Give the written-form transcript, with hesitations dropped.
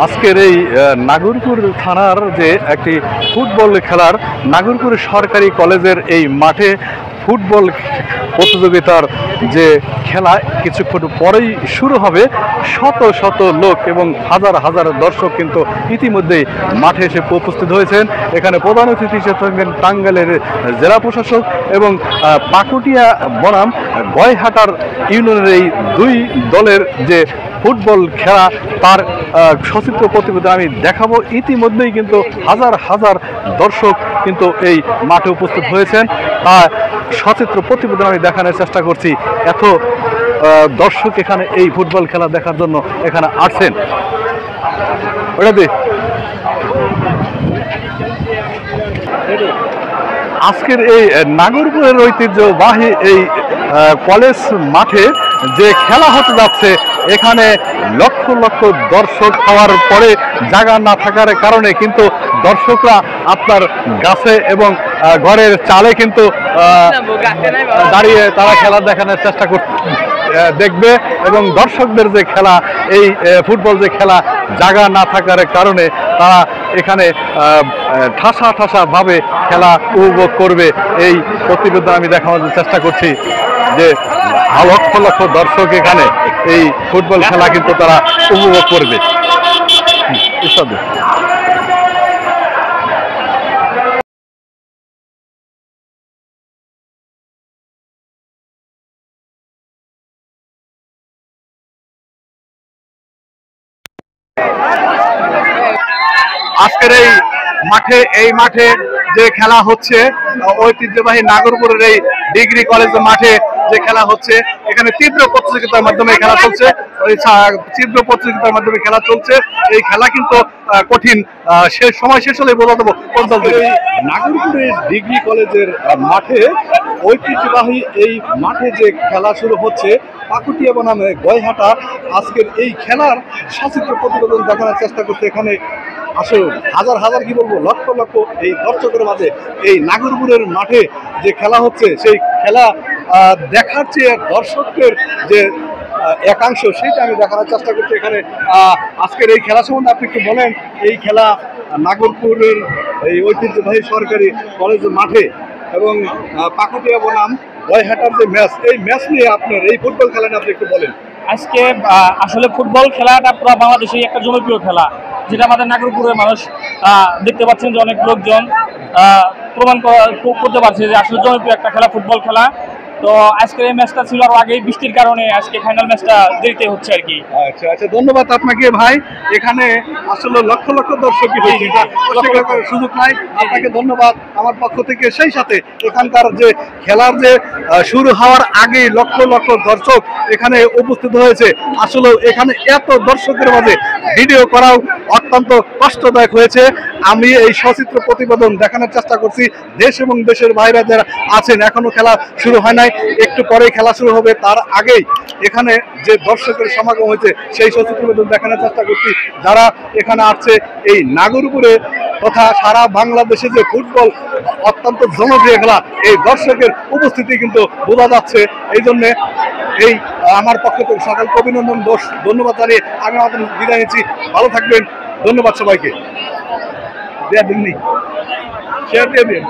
আজকের এই নাগরপুর থানার যে একটি ফুটবল খেলার নাগরপুর সরকারি কলেজের এই মাঠে ফুটবল প্রতিযোগিতার যে খেলা কিছুক্ষণ পরেই শুরু হবে। শত শত লোক এবং হাজার হাজার দর্শক কিন্তু ইতিমধ্যেই মাঠে এসে উপস্থিত হয়েছেন। এখানে প্রধান অতিথি হিসেবে থাকবেন টাঙ্গাইলের জেলা প্রশাসক এবং পাকুটিয়া বনাম গয়হাটার ইউনিয়নের এই দুই দলের যে ফুটবল খেলা তার সচিত্র প্রতিবেদন আমি দেখাবো। ইতিমধ্যেই কিন্তু হাজার হাজার দর্শক কিন্তু এই মাঠে উপস্থিত হয়েছেন, তা সচিত্র প্রতিবেদন আমি দেখানোর চেষ্টা করছি। এত দর্শক এখানে এই ফুটবল খেলা দেখার জন্য এখানে আসছেন। ওটা আজকের এই নাগরপুরের ঐতিহ্যবাহী এই কলেজ মাঠে যে খেলা হতে যাচ্ছে, এখানে লক্ষ লক্ষ দর্শক হওয়ার পরে জায়গা না থাকার কারণে কিন্তু দর্শকরা আপনার গাছে এবং ঘরের চালে কিন্তু দাঁড়িয়ে তারা খেলা দেখানোর চেষ্টা দেখবে এবং দর্শকদের যে খেলা এই ফুটবল যে খেলা জায়গা না থাকার কারণে তারা এখানে ঠাসা ঠাসা ভাবে খেলা উপভোগ করবে। এই প্রতিবেদন আমি দেখানোর চেষ্টা করছি যে লক্ষ লক্ষ দর্শক এখানে এই ফুটবল খেলা কিন্তু তারা উপভোগ করবে। আজকের এই মাঠে যে খেলা হচ্ছে ঐতিহ্যবাহী নাগরপুরের এই ডিগ্রি কলেজ মাঠে যে খেলা হচ্ছে, এখানে তীব্র প্রতিযোগিতার মাধ্যমে খেলা চলছে। এই খেলা কিন্তু কঠিন, সময় শেষ হলে বোঝা দেবো। নাগরপুরের ডিগ্রি কলেজের মাঠে ঐতিহ্যবাহী এই মাঠে যে খেলা শুরু হচ্ছে পাকুটিয়া বনামে গয়হাটা, আজকের এই খেলার সচিত্র প্রতিবেদন দেখানোর চেষ্টা করতে এখানে আসলে হাজার হাজার কি বলবো লক্ষ লক্ষ এই দর্শকের মাঝে এই নাগরপুরের মাঠে যে খেলা হচ্ছে সেই খেলা দেখার চেয়ে দর্শকদের যে একাংশ সেইটা আমি দেখানোর চেষ্টা করছি এখানে। আজকের এই খেলা সম্বন্ধে আপনি একটু বলেন। এই খেলা নাগরপুরের এই ঐতিহ্যবাহী সরকারি কলেজ মাঠে এবং পাকুটিয়া বনাম গয়হাটার যে ম্যাচ, এই ম্যাচ নিয়ে আপনার এই ফুটবল খেলা নিয়ে আপনি একটু বলেন। আজকে আসলে ফুটবল খেলাটা পুরো বাংলাদেশের একটা জনপ্রিয় খেলা, যেটা আমাদের নাগরপুরের মানুষ দেখতে পাচ্ছেন যে অনেক লোকজন প্রমাণ করতে পারছে যে আসলে জনপ্রিয় একটা খেলা ফুটবল খেলা। তো আজকের এই ম্যাচটা ছিল আর আগে বৃষ্টির কারণে আজকে ফাইনাল ম্যাচটা দেরিতে হচ্ছে আর কি। আচ্ছা আচ্ছা, ধন্যবাদ আপনাকে ভাই। এখানে আসলে লক্ষ লক্ষ দর্শকই হয়েছে, সুযোগ নাই। আপনাকে ধন্যবাদ আমার পক্ষ থেকে। সেই সাথে এখানকার যে খেলার যে শুরু হওয়ার আগে লক্ষ লক্ষ দর্শক এখানে উপস্থিত হয়েছে। আসলে এখানে এত দর্শকের মাঝে ভিডিও করাও অত্যন্ত কষ্টদায়ক হয়েছে। আমি এই সচিত্র প্রতিবেদন দেখানোর চেষ্টা করছি। দেশ এবং দেশের বাইরে যারা আছেন, এখনো খেলা শুরু হয় নাই, একটু পরেই খেলা শুরু হবে, তার আগেই এখানে যে দর্শকের সমাগম হয়েছে সেই সচিত্র প্রতিবেদন দেখানোর চেষ্টা করছি। যারা এখানে আসছে এই নাগরপুরে তথা সারা বাংলাদেশে যে ফুটবল অত্যন্ত জনপ্রিয় খেলা, এই দর্শকের উপস্থিতি কিন্তু বোঝা যাচ্ছে। এই জন্যে এই আমার পক্ষ থেকে সকলকে অভিনন্দন, ধন্যবাদ জানিয়ে আমি আমাদের বিদায় নিচ্ছি। ভালো থাকবেন, ধন্যবাদ সবাইকে। শেয়ার দিয়ে দিন।